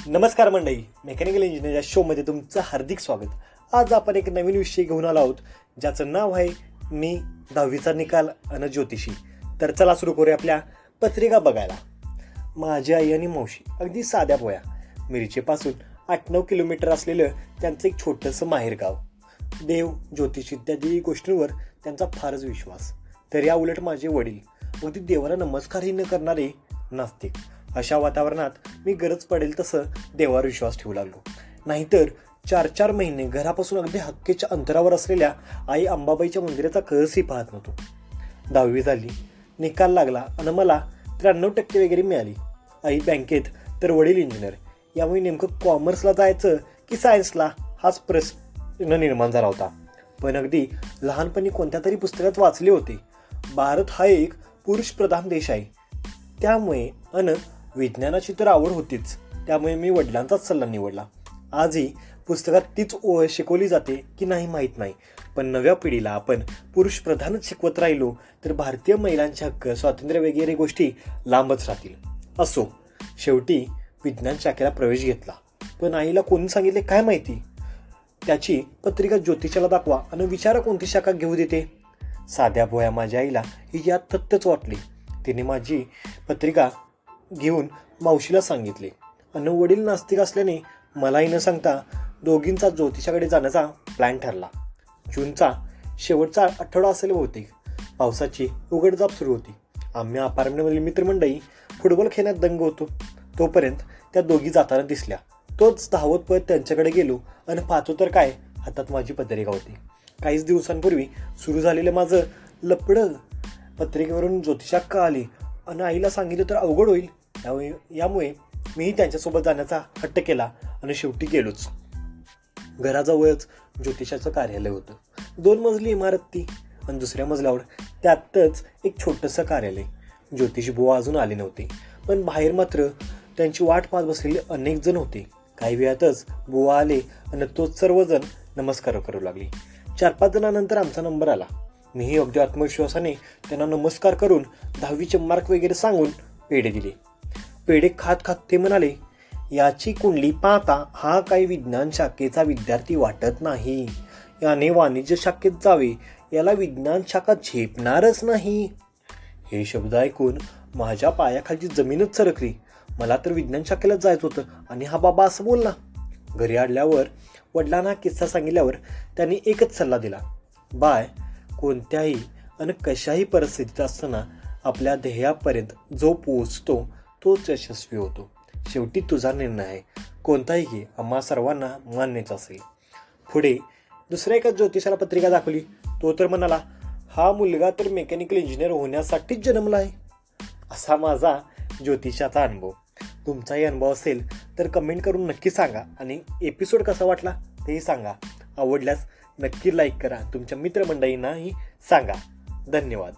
नमस्कार मंडळी, mechanical engineer या शोमध्ये तुमचं हार्दिक स्वागत. आज आपण एक नवीन विषय घेऊन आलो आहोत, ज्याचं नाव आहे मी 10वीचा निकाल आणि ज्योतिषी. तर चला सुरू करूया आपल्या पत्रिका बघायला. माझी आई आणि मावशी अगदी साध्या पोया. मिरचेपासून 8-9 किलोमीटर असलेलं त्यांचं एक छोटंसं माहेरगाव. देव, ज्योतिष इत्यादी गोष्टींवर त्यांचा फारच विश्वास. तर या उलट माझे वडील अगदी देवाला नमस्कारही न करणारे नास्तिक. अशा वातावरणात मी गरज पडेल तसं देवावर विश्वास ठेवू लागलो. नाहीतर 4-4 महिने घरापासून अगदी हक्केच्या अंतरावर असलेल्या आई अंबाबाईच्या मंदिराचा कळसही पाहत नव्हतो. 10वी झाली, निकाल लागला आणि मला 93% वगैरे मिळाली. आई बँकेत तर वडील इंजिनियर. यामुळे नेमकं कॉमर्सला जायचं की सायन्सला हाच प्रश्न निर्माण झाला होता. पण अगदी लहानपणी कोणत्या तरी पुस्तकात वाचले होते, भारत हा एक पुरुषप्रधान देश आहे. त्यामुळे विज्ञानाची तर आवड होतीच, त्यामुळे मी वडिलांचाच सल्ला निवडला. आजही पुस्तकात तीच ओळ शिकवली जाते की नाही माहीत नाही, पण नव्या पिढीला आपण पुरुषप्रधानच शिकवत राहिलो तर भारतीय महिलांचे हक्क, स्वातंत्र्य वगैरे गोष्टी लांबच राहतील. असो, शेवटी विज्ञान शाखेला प्रवेश घेतला. पण आईला कोणी सांगितले काय माहिती. त्याची पत्रिका ज्योतिषाला दाखवा आणि विचारा कोणती शाखा घेऊ देते. साध्या भोया माझ्या आईला ही यात तथ्यच वाटली. तिने माझी पत्रिका घेऊन मावशीला सांगितले आणि वडील नास्तिक असल्याने मलाही न सांगता दोघींचा ज्योतिषाकडे जाण्याचा प्लॅन ठरला. जूनचा शेवटचा आठवडा असेल बहुतेक. पावसाची उघडझाप सुरू होती. आम्ही अपार्टमेंटमधील मित्रमंडळी फुटबॉल खेळण्यात दंग होतो. तोपर्यंत त्या दोघी जाताना दिसल्या. तोच धावत पळत त्यांच्याकडे गेलो आणि पाहतो तर काय, हातात माझी पत्रिका होती. काहीच दिवसांपूर्वी सुरू झालेलं माझं लपडं पत्रिकेवरून ज्योतिषात का आली आणि आईला सांगितलं तर अवघड होईल. यामुळे मीही त्यांच्यासोबत जाण्याचा हट्ट केला आणि शेवटी गेलोच. घराजवळच ज्योतिषाचं कार्यालय होतं. 2 मजली इमारत ती आणि दुसऱ्या मजल्यावर त्यातच एक छोटंसं कार्यालय. ज्योतिष बुवा अजून आले नव्हते, पण बाहेर मात्र त्यांची वाट पाहत बसलेले अनेक जण होते. काही वेळातच बुवा आले आणि तोच सर्वजण नमस्कार करू लागले. 4-5 जणांनंतर आमचा नंबर आला. मीही अगदी आत्मविश्वासाने त्यांना नमस्कार करून 10वीचे मार्क वगैरे सांगून पेढे दिले. पेढे खात खात ते म्हणाले, याची कुंडली पाहता हा काही विज्ञान शाखेचा विद्यार्थी वाटत नाही. याने वाणिज्य शाखेत जावे, याला विज्ञान शाखा झेपणारच नाही. हे शब्द ऐकून माझ्या पायाखालची जमीनच सरकली. मला तर विज्ञान शाखेलाच जायचं होतं आणि हा बाबा असं बोलला. घरी आल्यावर वडिलांना किस्सा सांगितल्यावर त्यांनी एकच सल्ला दिला, बाय, कोणत्याही आणि कशाही परिस्थितीत असताना आपल्या ध्येयापर्यंत जो पोहोचतो तोच यशस्वी होतो. शेवटी तुझा निर्णय आहे, कोणताही घे, आम्हा सर्वांना मान्यच असेल. पुढे दुसऱ्या एका ज्योतिषाला पत्रिका दाखवली. तो तर म्हणाला, हा मुलगा तर मेकॅनिकल इंजिनियर होण्यासाठीच जन्मला आहे. असा माझा ज्योतिषाचा अनुभव. तुमचाही अनुभव असेल तर कमेंट करून नक्की सांगा आणि एपिसोड कसा वाटला तेही सांगा. आवडल्यास नक्की लाईक करा. तुमच्या मित्रमंडळींनाही सांगा. धन्यवाद.